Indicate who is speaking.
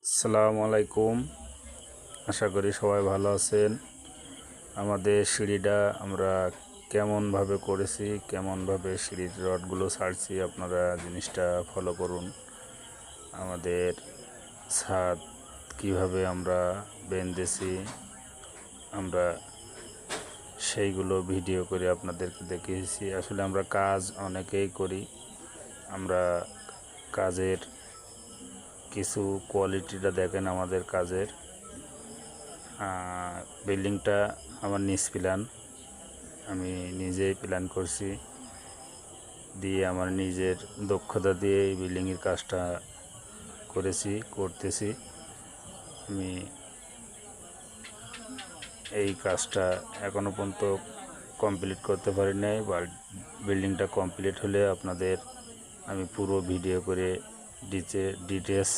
Speaker 1: আসসালামু আলাইকুম। আশা করি সবাই ভালো আছেন। আমাদের সিঁড়িটা আমরা কেমনভাবে করেছি, কেমনভাবে সিঁড়ির রডগুলো ছাড়ছি, আপনারা জিনিসটা ফলো করুন। আমাদের ছাদ কিভাবে আমরা বেঁধেছি, আমরা সেইগুলো ভিডিও করে আপনাদেরকে দেখিয়েছি। আসলে আমরা কাজ অনেকেই করি, আমরা কাজের কিছু কোয়ালিটিটা দেখেন। আমাদের কাজের বিল্ডিংটা আমার নিজ প্ল্যান, আমি নিজেই প্ল্যান করছি, দিয়ে আমার নিজের দক্ষতা দিয়ে এই বিল্ডিংয়ের কাজটা করতেছি। আমি এই কাজটা এখনও পর্যন্ত কমপ্লিট করতে পারি নাই, বা বিল্ডিংটা কমপ্লিট হলে আপনাদের আমি পুরো ভিডিও করে ডিটেলস